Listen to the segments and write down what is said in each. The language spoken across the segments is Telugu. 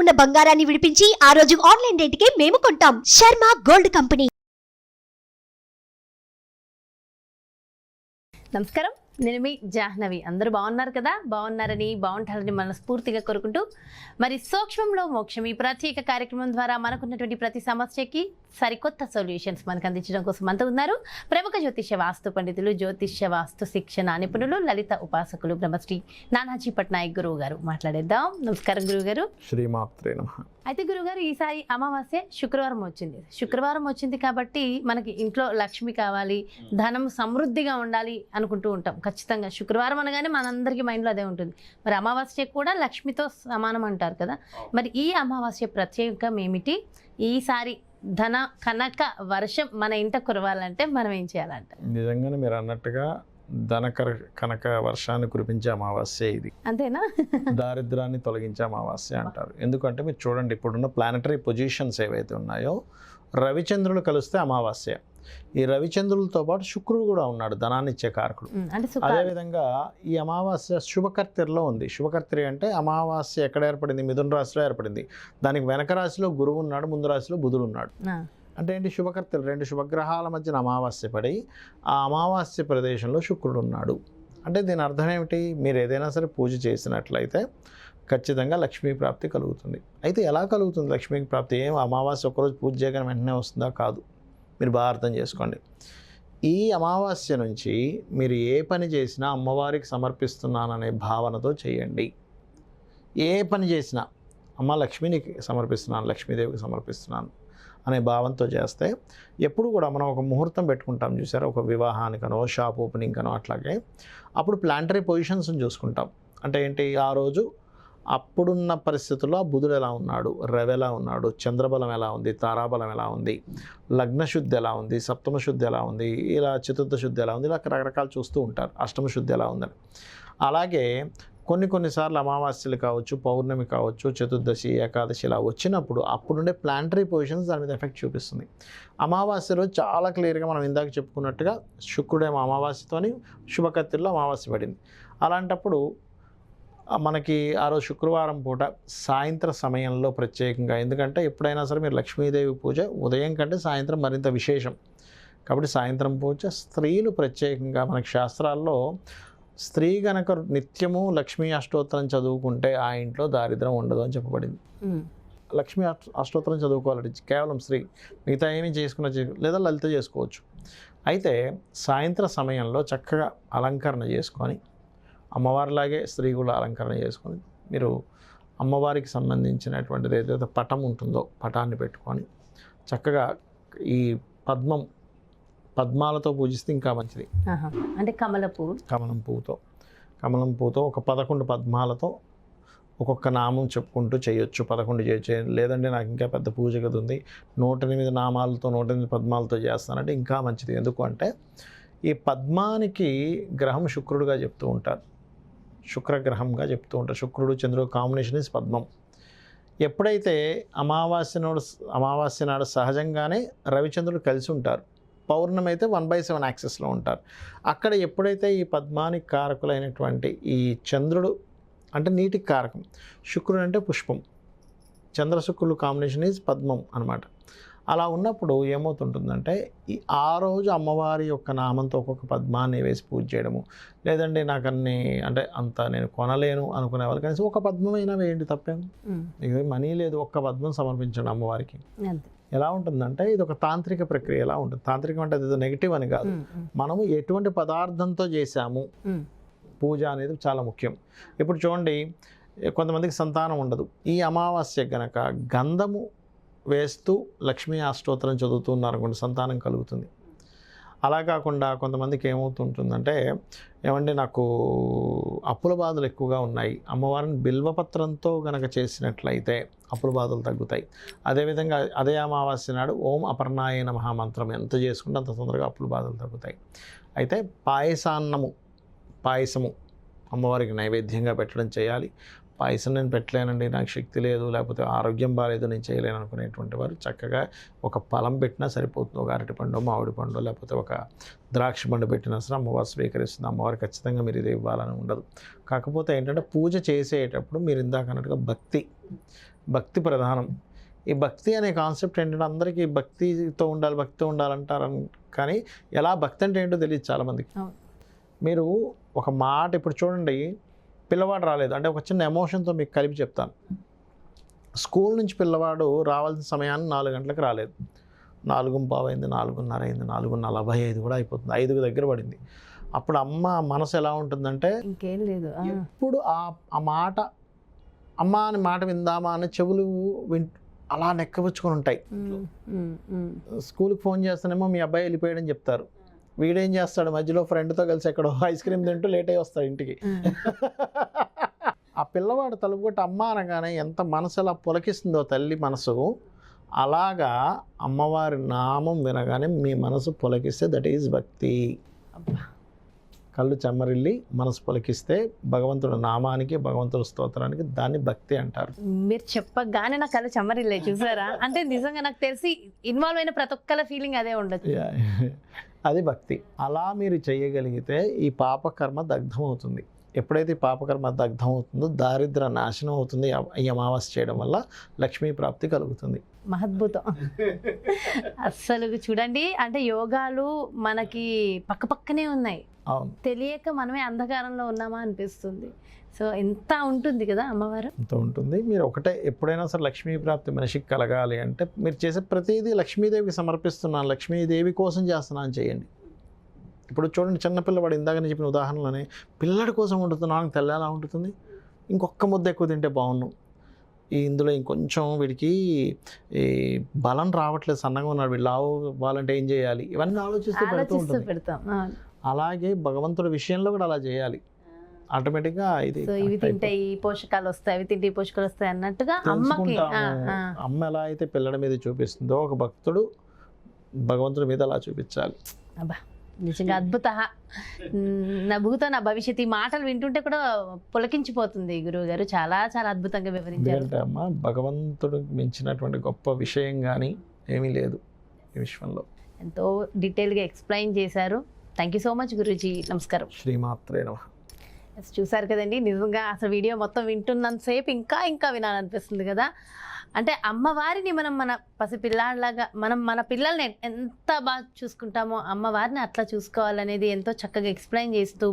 ఉన్న బంగారాన్ని విడిపించి ఆ రోజు ఆన్లైన్ రేటుకే మేము కొంటాం. Sharma gold company. నమస్కారం, నేను మీ జాహ్నవి. అందరూ బాగున్నారు కదా? బాగున్నారని, బాగుంటారని మనస్ఫూర్తిగా కోరుకుంటూ, మరి సూక్ష్మంలో మోక్షం ఈ ప్రత్యేక కార్యక్రమం ద్వారా మనకున్నటువంటి ప్రతి సమస్యకి సరికొత్త సొల్యూషన్స్ మనకు అందించడం కోసం అంతా ఉన్నారు ప్రముఖ జ్యోతిష్య వాస్తు పండితులు, జ్యోతిష్య వాస్తు శిక్షణ నిపుణులు, లలిత ఉపాసకులు బ్రహ్మశ్రీ నానాజీ పట్నాయక్ గురువు గారు. మాట్లాడేద్దాం. నమస్కారం గురువు గారు. శ్రీమాత్రే నమః. అయితే గురుగారు, ఈసారి అమావాస్య శుక్రవారం వచ్చింది కాబట్టి మనకి ఇంట్లో లక్ష్మి కావాలి, ధనం సమృద్ధిగా ఉండాలి అనుకుంటూ ఉంటాం. ఖచ్చితంగా శుక్రవారం అనగానే మనందరికీ మైండ్లో అదే ఉంటుంది. మరి అమావాస్య కూడా లక్ష్మితో సమానం అంటారు కదా. మరి ఈ అమావాస్య ప్రత్యేకం ఏమిటి? ఈసారి ధన కనక వర్షం మన ఇంట కురవాలంటే మనం ఏం చేయాలంట? నిజంగానే మీరు అన్నట్టుగా కనక వర్షాన్ని కురిపించే అమావాస్య ఇది. అంతేనా? దారిద్రాన్ని తొలగించే అమావాస్య అంటారు. ఎందుకంటే మీరు చూడండి, ఇప్పుడున్న ప్లానటరీ పొజిషన్స్ ఏవైతే ఉన్నాయో, రవిచంద్రులు కలిస్తే అమావాస్య. ఈ రవిచంద్రులతో పాటు శుక్రుడు కూడా ఉన్నాడు, ధనాన్ని ఇచ్చే కారకుడు. అదేవిధంగా ఈ అమావాస్య శుభకర్తెలో ఉంది. శుభకర్తె అంటే అమావాస్య ఎక్కడ ఏర్పడింది? మిథున రాశిలో ఏర్పడింది. దానికి వెనక రాశిలో గురువు ఉన్నాడు, ముందు రాశిలో బుధుడు ఉన్నాడు. అంటే ఏంటి? శుభకర్తెలు, రెండు శుభగ్రహాల మధ్యన అమావాస్య పడి ఆ అమావాస్య ప్రదేశంలో శుక్రుడు ఉన్నాడు. అంటే దీని అర్థం ఏమిటి? మీరు ఏదైనా సరే పూజ చేసినట్లయితే ఖచ్చితంగా లక్ష్మీ ప్రాప్తి కలుగుతుంది. అయితే ఎలా కలుగుతుంది లక్ష్మీ ప్రాప్తి? ఏం అమావాస్య ఒక్కరోజు పూజ చేయగానే వెంటనే వస్తుందా? కాదు. మీరు బాగా అర్థం చేసుకోండి. ఈ అమావాస్య నుంచి మీరు ఏ పని చేసినా అమ్మవారికి సమర్పిస్తున్నాననే భావనతో చేయండి. ఏ పని చేసినా అమ్మ లక్ష్మిని సమర్పిస్తున్నాను, లక్ష్మీదేవికి సమర్పిస్తున్నాను అనే భావంతో చేస్తే, ఎప్పుడు కూడా మనం ఒక ముహూర్తం పెట్టుకుంటాం చూసారా, ఒక వివాహానికనో షాప్ ఓపెనింగ్ కనో, అట్లాగే అప్పుడు ప్లానటరీ పొజిషన్స్ని చూసుకుంటాం. అంటే ఏంటి? ఆ రోజు అప్పుడున్న పరిస్థితుల్లో బుధుడు ఎలా ఉన్నాడు, రవి ఎలా ఉన్నాడు, చంద్రబలం ఎలా ఉంది, తారాబలం ఎలా ఉంది, లగ్నశుద్ధి ఎలా ఉంది, సప్తమ శుద్ధి ఎలా ఉంది, ఇలా చతుర్థ శుద్ధి ఎలా ఉంది, ఇలా రకరకాలు చూస్తూ ఉంటారు. అష్టమ శుద్ధి ఎలా ఉందని. అలాగే కొన్నిసార్లు అమావాస్యలు కావచ్చు, పౌర్ణమి కావచ్చు, చతుర్దశి, ఏకాదశి ఇలా వచ్చినప్పుడు అప్పుడుండే ప్లానటరీ పొజిషన్స్ దాని మీద ఎఫెక్ట్ చూపిస్తుంది. అమావాస్యలో చాలా క్లియర్గా మనం ఇందాక చెప్పుకున్నట్టుగా శుక్రుడేమో అమావాస్యతోని శుభకర్తెల్లో అమావాస్య పడింది. అలాంటప్పుడు మనకి ఆ రోజు శుక్రవారం పూట సాయంత్ర సమయంలో ప్రత్యేకంగా, ఎందుకంటే ఎప్పుడైనా సరే మీరు లక్ష్మీదేవి పూజ ఉదయం కంటే సాయంత్రం మరింత విశేషం కాబట్టి సాయంత్రం పూజ స్త్రీలు ప్రత్యేకంగా, మనకి శాస్త్రాల్లో స్త్రీ గనక నిత్యము లక్ష్మీ అష్టోత్తరం చదువుకుంటే ఆ ఇంట్లో దారిద్రం ఉండదు అని చెప్పబడింది. లక్ష్మీ అష్టోత్తరం చదువుకోవాలి కేవలం స్త్రీ, మిగతా ఏమీ చేసుకున్న లేదా లలిత చేసుకోవచ్చు. అయితే సాయంత్ర సమయంలో చక్కగా అలంకరణ చేసుకొని, అమ్మవారిలాగే స్త్రీ కూడా అలంకరణ చేసుకొని, మీరు అమ్మవారికి సంబంధించినటువంటిది ఏదైతే పటం ఉంటుందో పటాన్ని పెట్టుకొని చక్కగా ఈ పద్మాలతో పూజిస్తే ఇంకా మంచిది. అంటే కమలం పువ్వుతో ఒక 11 పద్మాలతో ఒక్కొక్క నామం చెప్పుకుంటూ చేయొచ్చు. 11 చేయొచ్చు. లేదంటే నాకు ఇంకా పెద్ద పూజ గది ఉంది, 108 నామాలతో 108 పద్మాలతో చేస్తానంటే ఇంకా మంచిది. ఎందుకు అంటే ఈ పద్మానికి గ్రహం శుక్రుడుగా చెప్తూ ఉంటారు, శుక్రగ్రహంగా చెప్తూ ఉంటారు. శుక్రుడు చంద్రుడు కాంబినేషన్ ఇస్ పద్మం. ఎప్పుడైతే అమావాస్య నాడు సహజంగానే రవిచంద్రుడు కలిసి ఉంటారు. పౌర్ణమి అయితే 1/7 యాక్సెస్లో ఉంటారు. అక్కడ ఎప్పుడైతే ఈ పద్మానికి కారకులైనటువంటి ఈ చంద్రుడు అంటే నీటికి కారకం, శుక్రుడు అంటే పుష్పం, చంద్ర శుక్రుడు కాంబినేషన్ ఈజ్ పద్మం అనమాట. అలా ఉన్నప్పుడు ఏమవుతుంటుందంటే ఆ రోజు అమ్మవారి యొక్క నామంతో ఒక్కొక్క పద్మాన్ని వేసి పూజ చేయడము, లేదంటే నాకు అంటే అంత నేను కొనలేను అనుకునే వాళ్ళు కనీసం ఒక పద్మమైనా వేయండి, తప్పేం. మీకు మనీ లేదు, ఒక్క పద్మం సమర్పించండి అమ్మవారికి. ఎలా ఉంటుందంటే ఇది ఒక తాంత్రిక ప్రక్రియ. ఎలా ఉంటుంది? తాంత్రికం అంటే అది నెగిటివ్ అని కాదు, మనము ఎటువంటి పదార్థంతో చేశాము పూజ అనేది చాలా ముఖ్యం. ఇప్పుడు చూడండి, కొంతమందికి సంతానం ఉండదు. ఈ అమావాస్య గనక గంధము వేస్తూ లక్ష్మీ అష్టోత్తరం చదువుతున్నారు అనుకోండి, సంతానం కలుగుతుంది. అలా కాకుండా కొంతమందికి ఏమవుతుంటుందంటే, ఏమంటే నాకు అప్పుల బాధలు ఎక్కువగా ఉన్నాయి, అమ్మవారిని బిల్వపత్రంతో కనుక చేసినట్లయితే అప్పుల బాధలు తగ్గుతాయి. అదేవిధంగా అదే అమావాస్య నాడు ఓం అపర్ణాయ నమః మంత్రం ఎంత చేసుకుంటే అంత తొందరగా అప్పుల బాధలు తగ్గుతాయి. అయితే పాయసము అమ్మవారికి నైవేద్యంగా పెట్టడం చేయాలి. పాయసం నేను పెట్టలేనండి, నాకు శక్తి లేదు, లేకపోతే ఆరోగ్యం బాగాలేదు, నేను చేయలేను అనుకునేటువంటి వారు చక్కగా ఒక ఫలం పెట్టినా సరిపోతుంది. ఒక అరటి పండు, మామిడి పండు, లేకపోతే ఒక ద్రాక్ష పండు పెట్టినా సరే అమ్మవారు స్వీకరిస్తుంది. అమ్మవారు ఖచ్చితంగా మీరు ఇది ఇవ్వాలని ఉండదు. కాకపోతే ఏంటంటే పూజ చేసేటప్పుడు మీరు ఇందాక అన్నట్టుగా భక్తి భక్తి ప్రధానం. ఈ భక్తి అనే కాన్సెప్ట్ ఏంటంటే అందరికీ భక్తితో ఉండాలంటారు కానీ ఎలా భక్తి అంటే ఏంటో తెలియదు చాలామందికి. మీరు ఒక మాట ఇప్పుడు చూడండి, పిల్లవాడు రాలేదు అంటే ఒక చిన్న ఎమోషన్తో మీకు కలిపి చెప్తాను. స్కూల్ నుంచి పిల్లవాడు రావాల్సిన సమయాన్ని 4 గంటలకు రాలేదు, 4:15 అయింది, 4:30 అయింది, 4:45 కూడా అయిపోతుంది, 5 దగ్గర పడింది. అప్పుడు అమ్మ మనసు ఎలా ఉంటుందంటే ఇంకేం లేదు, ఎప్పుడు ఆ మాట అమ్మ అని మాట విందామా అని చెవులు అలా నెక్కబుచ్చుకొని ఉంటాయి. స్కూల్కి ఫోన్ చేస్తానేమో మీ అబ్బాయి వెళ్ళిపోయాడని చెప్తారు, వీడేం చేస్తాడు మధ్యలో ఫ్రెండ్తో కలిసి ఎక్కడో ఐస్ క్రీమ్ తింటూ లేట్ అయ్యి వస్తాడు ఇంటికి. ఆ పిల్లవాడు తలుపు కొట్టి అమ్మ అనగానే ఎంత మనసు అలా పులకిస్తుందో తల్లి మనసు, అలాగా అమ్మవారి నామం వినగానే మీ మనసు పులకిస్తే దట్ ఈజ్ భక్తి. కళ్ళు చెమ్మరిల్లి మనసు పులకిస్తే భగవంతుడు నామానికి భగవంతుడు స్తోత్రానికి దాన్ని భక్తి అంటారు. మీరు చెప్పగానే నా కళ్ళు చెమ్మరిల్లే చూసారా, అంటే నిజంగా నాకు తెలిసి ఇన్వాల్వ్ అయిన ప్రతి ఒక్కళ్ళ ఫీలింగ్ అదే ఉండదు. అది భక్తి. అలా మీరు చేయగలిగితే ఈ పాపకర్మ దగ్ధం అవుతుంది. ఎప్పుడైతే ఈ పాపకర్మ దగ్ధం అవుతుందో దారిద్ర నాశనం అవుతుంది. ఈ అమావాస్య చేయడం వల్ల లక్ష్మీ ప్రాప్తి కలుగుతుంది. మహద్భుతం. అస్సలు చూడండి, అంటే యోగాలు మనకి పక్కనే ఉన్నాయి, అవును, తెలియక మనమే అంధకారంలో ఉన్నామా అనిపిస్తుంది. సో ఎంత ఉంటుంది కదా అమ్మవారు, ఎంత ఉంటుంది. మీరు ఒకటే ఎప్పుడైనా సరే లక్ష్మీ ప్రాప్తి మనిషికి కలగాలి అంటే మీరు చేసే ప్రతిదీ లక్ష్మీదేవికి సమర్పిస్తున్నాను, లక్ష్మీదేవి కోసం చేస్తున్నాను చేయండి. ఇప్పుడు చూడండి, చిన్నపిల్లవాడు ఇందాకనే చెప్పిన ఉదాహరణలోనే పిల్లడి కోసం వండుతున్నాను, తెల్ల ఎలా ఉంటుంది, ఇంకొక ముద్ద ఎక్కువ తింటే బాగున్నాం, ఇందులో ఇంకొంచెం వీడికి ఈ బలం రావట్లేదు, సన్నగా ఉన్నాడు, వీళ్ళు లావు అవ్వాలంటే ఏం చేయాలి, ఇవన్నీ ఆలోచిస్తూ పెడతాం. అలాగే భగవంతుడి విషయంలో కూడా అలా చేయాలి. ఆటోమేటిక్గా ఇది ఇవి తింటే ఈ పోషకాలు వస్తాయి, అవి తింటే ఈ పోషకాలు వస్తాయి అన్నట్టుగా అమ్మకి అమ్మ ఎలా అయితే పిల్లడి మీద చూపిస్తుందో ఒక భక్తుడు భగవంతుడి మీద అలా చూపించాలి. అబ్బా నిజంగా అద్భుత. నా భూతో నా భవిష్యత్ ఈ మాటలు వింటుంటే కూడా పులకించిపోతుంది గురువు గారు, చాలా చాలా అద్భుతంగా వివరించారు. ఎందుకంటే అమ్మ భగవంతుడు మించినటువంటి గొప్ప విషయం కానీ ఏమీ లేదు ఈ విశ్వంలో. ఎంతో డీటెయిల్గా ఎక్స్ప్లెయిన్ చేశారు. Thank you so much Guruji. నమస్కారం. శ్రీమాత్రే నమః. చూసారు కదండి, నిజంగా అసలు వీడియో మొత్తం వింటున్నంతసేపు ఇంకా వినాలనిపిస్తుంది కదా. అంటే అమ్మవారిని మనం మన పసిపిల్లాడిలాగా మన పిల్లల్ని ఎంత బాగా చూసుకుంటామో అమ్మవారిని అట్లా చూసుకోవాలనేది ఎంతో చక్కగా ఎక్స్ప్లెయిన్ చేస్తూ,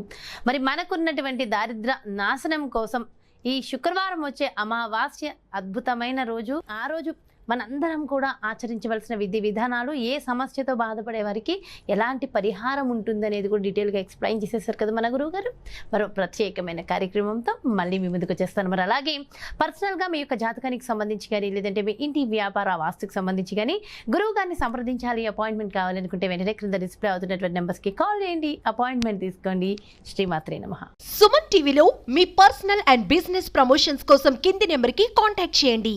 మరి మనకున్నటువంటి దారిద్ర నాశనం కోసం ఈ శుక్రవారం వచ్చే అమావాస్య అద్భుతమైన రోజు. ఆ రోజు మనందరం కూడా ఆచరించవలసిన విధి విధానాలు, ఏ సమస్యతో బాధపడే వారికి ఎలాంటి పరిహారం ఉంటుందనేది కూడా డీటెయిల్గా ఎక్స్ప్లెయిన్ చేసేసారు కదా మన గురువు గారు. మరో ప్రత్యేకమైన కార్యక్రమంతో మళ్ళీ మీ ముందుకు వచ్చేస్తాను. మరి అలాగే పర్సనల్గా మీ యొక్క జాతకానికి సంబంధించి కానీ, లేదంటే మీ ఇంటి వ్యాపార వాస్తుకు సంబంధించి కానీ గురువు గారిని సంప్రదించాలి, అపాయింట్మెంట్ కావాలనుకుంటే వెంటనే క్రింద డిస్ప్లే అవుతున్నటువంటి నెంబర్స్కి కాల్ చేయండి, అపాయింట్మెంట్ తీసుకోండి. శ్రీమాత్రే నమః. సుమన్ టీవీలో మీ పర్సనల్ అండ్ బిజినెస్ ప్రమోషన్స్ కోసం కింది నెంబర్కి కాంటాక్ట్ చేయండి.